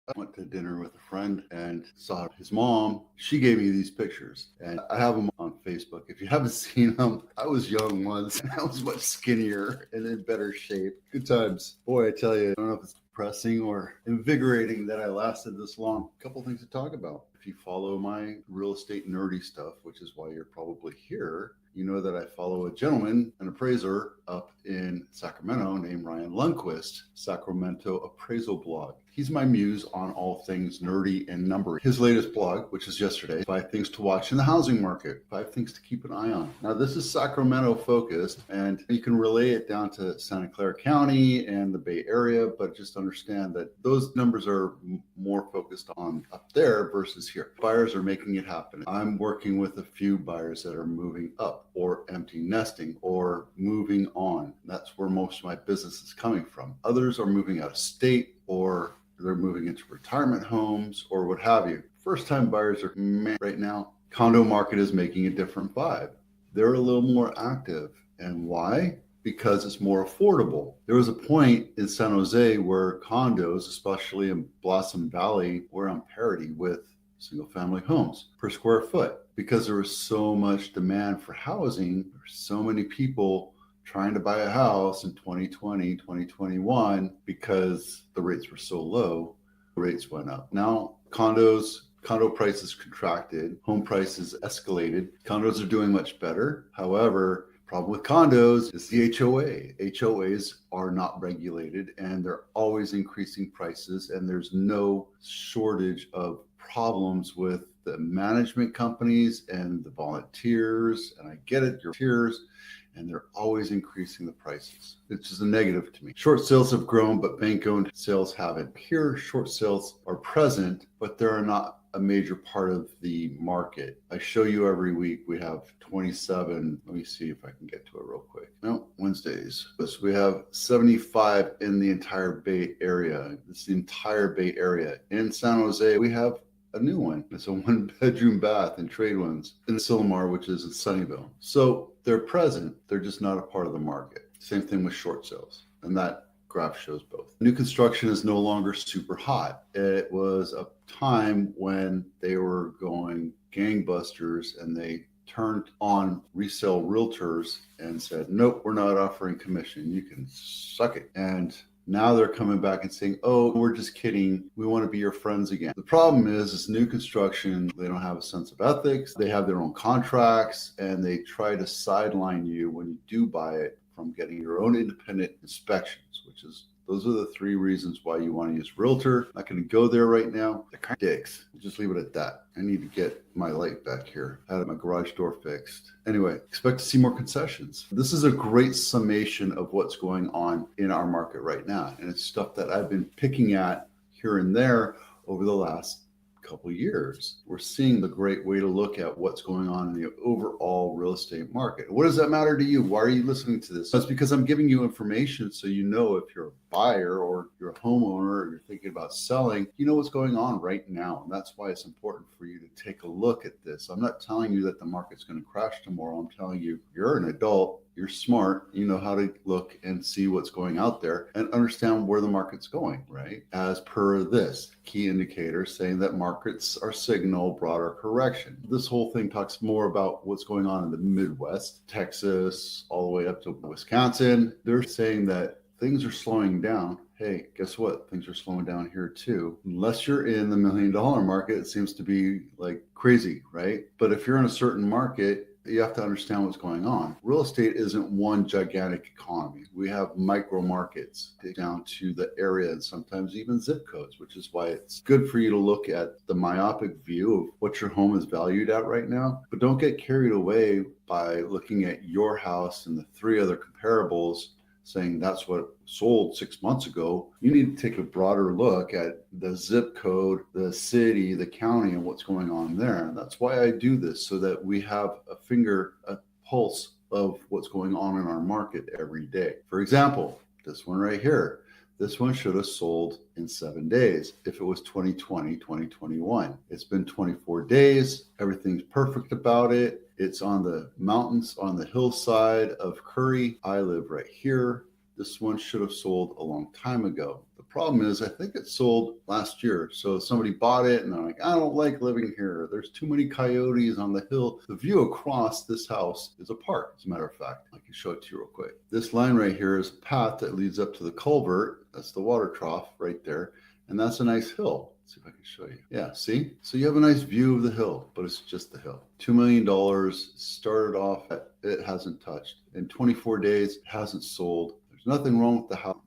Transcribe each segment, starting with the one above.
I went to dinner with a friend and saw his mom. She gave me these pictures, and I have them on Facebook. If you haven't seen them, I was young once, and I was much skinnier and in better shape. Good times. Boy, I tell you, I don't know if it's depressing or invigorating that I lasted this long. A couple things to talk about. If you follow my real estate nerdy stuff, which is why you're probably here, you know that I follow a gentleman, an appraiser up in Sacramento named Ryan Lundquist, Sacramento Appraisal blog. He's my muse on all things nerdy and numbering. His latest blog, which is yesterday, 5 things to watch in the housing market, 5 things to keep an eye on. Now, this is Sacramento focused, and you can relay it down to Santa Clara County and the Bay Area, but just understand that those numbers are more focused on up there versus here. Buyers are making it happen. I'm working with a few buyers that are moving up or empty nesting or moving on. That's where most of my business is coming from. Others are moving out of state, or they're moving into retirement homes or what have you. First time buyers are right now. Condo market is making a different vibe. They're a little more active. And why? Because it's more affordable. There was a point in San Jose where condos, especially in Blossom Valley, were on parity with single family homes per square foot, because there was so much demand for housing. There's so many people trying to buy a house in 2020, 2021, because the rates were so low, rates went up. Now, condo prices contracted, home prices escalated. Condos are doing much better. However, problem with condos is the HOA. HOAs are not regulated, and they're always increasing prices, and there's no shortage of problems with the management companies and the volunteers. And I get it, you're volunteers, and they're always increasing the prices, which is a negative to me. Short sales have grown, but bank-owned sales haven't. Here, short sales are present, but they're not a major part of the market. I show you every week we have 27. Let me see if I can get to it real quick. No, Wednesdays. So we have 75 in the entire Bay Area. It's the entire Bay Area. In San Jose, we have a new one. It's a 1-bedroom bath and trade ones in Silmar, which is in Sunnyvale. So they're present. They're just not a part of the market. Same thing with short sales. And that graph shows both. New construction is no longer super hot. It was a time when they were going gangbusters, and they turned on resale realtors and said, nope, we're not offering commission. You can suck it. And now they're coming back and saying, oh, we're just kidding. We want to be your friends again. The problem is, it's new construction. They don't have a sense of ethics. They have their own contracts, and they try to sideline you when you do buy it from getting your own independent inspections, which is, those are the 3 reasons why you want to use realtor. I'm not going to go there right now. They're kind of dicks. We'll just leave it at that. I need to get my light back here. I had my garage door fixed. Anyway, expect to see more concessions. This is a great summation of what's going on in our market right now. And it's stuff that I've been picking at here and there over the last couple of years. We're seeing the great way to look at what's going on in the overall real estate market. What does that matter to you? Why are you listening to this? That's because I'm giving you information so you know, if you're a buyer or you're a homeowner or you're thinking about selling, you know what's going on right now. And that's why it's important for you to take a look at this. I'm not telling you that the market's going to crash tomorrow. I'm telling you, you're an adult. You're smart, you know how to look and see what's going out there and understand where the market's going, right? As per this key indicator saying that markets are signal broader correction. This whole thing talks more about what's going on in the Midwest, Texas, all the way up to Wisconsin. They're saying that things are slowing down. Hey, guess what? Things are slowing down here too. Unless you're in the $1 million market, it seems to be like crazy, right? But if you're in a certain market, you have to understand what's going on. Real estate isn't one gigantic economy. We have micro markets down to the area and sometimes even zip codes, which is why it's good for you to look at the myopic view of what your home is valued at right now. But don't get carried away by looking at your house and the 3 other comparables saying that's what sold 6 months ago. You need to take a broader look at the zip code, the city, the county, and what's going on there. And that's why I do this, so that we have a pulse of what's going on in our market every day. For example, this one right here, this one should have sold in 7 days if it was 2020, 2021. It's been 24 days. Everything's perfect about it. It's on the mountains, on the hillside of Curry. I live right here. This one should have sold a long time ago. The problem is, I think it sold last year. So somebody bought it and they're like, I don't like living here. There's too many coyotes on the hill. The view across this house is a park, as a matter of fact. I can show it to you real quick. This line right here is a path that leads up to the culvert. That's the water trough right there. And that's a nice hill. Let's see if I can show you. Yeah, see? So you have a nice view of the hill, but it's just the hill. $2 million started off, it hasn't touched. In 24 days, it hasn't sold. There's nothing wrong with the house.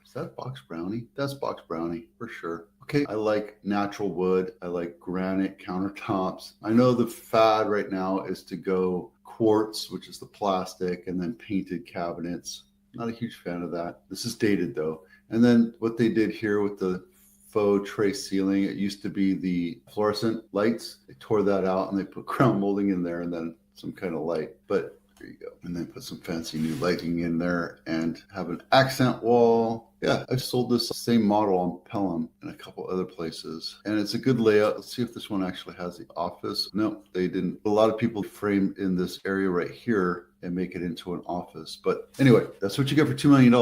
Is that box brownie? That's box brownie for sure. Okay, I like natural wood. I like granite countertops. I know the fad right now is to go quartz, which is the plastic, and then painted cabinets. Not a huge fan of that. This is dated though. And then what they did here with the faux tray ceiling, it used to be the fluorescent lights. They tore that out and they put ground molding in there and then some kind of light. But there you go. And then put some fancy new lighting in there and have an accent wall. Yeah, I've sold this same model on Pelham and a couple other places. And it's a good layout. Let's see if this one actually has the office. No, they didn't. A lot of people frame in this area right here and make it into an office. But anyway, that's what you get for $2 million.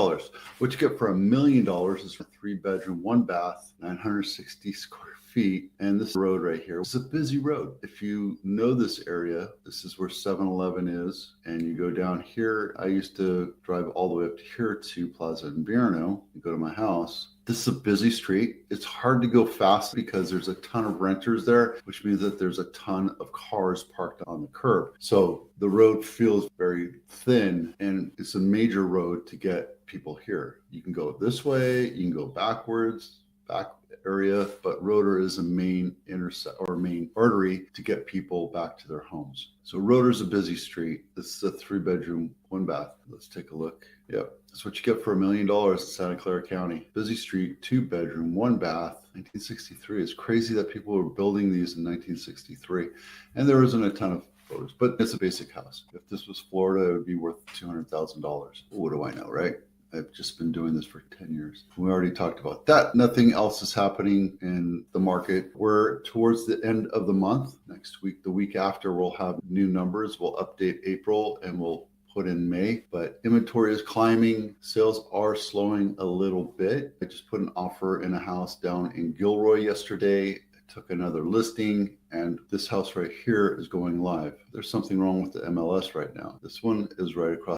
What you get for $1 million is a 3-bedroom, 1-bath, 960 square feet. And this road right here is a busy road. If you know this area, this is where 7-Eleven is. And you go down here. I used to drive all the way up to here to Plaza Invierno and go to my house. This is a busy street. It's hard to go fast because there's a ton of renters there, which means that there's a ton of cars parked on the curb. So the road feels very thin and it's a major road to get people here. You can go this way, you can go backwards, back area, but Roeder is a main main artery to get people back to their homes. So Roeder's a busy street. This is a 3-bedroom, 1-bath. Let's take a look. Yep, that's what you get for $1 million in Santa Clara County. Busy street, 2-bedroom, 1-bath, 1963. It's crazy that people were building these in 1963. And there isn't a ton of photos, but it's a basic house. If this was Florida, it would be worth $200,000. What do I know, right? I've just been doing this for 10 years. We already talked about that. Nothing else is happening in the market. We're towards the end of the month. Next week, the week after, we'll have new numbers. We'll update April and we'll put in May, but inventory is climbing. Sales are slowing a little bit. I just put an offer in a house down in Gilroy yesterday. I took another listing and this house right here is going live. There's something wrong with the MLS right now. This one is right across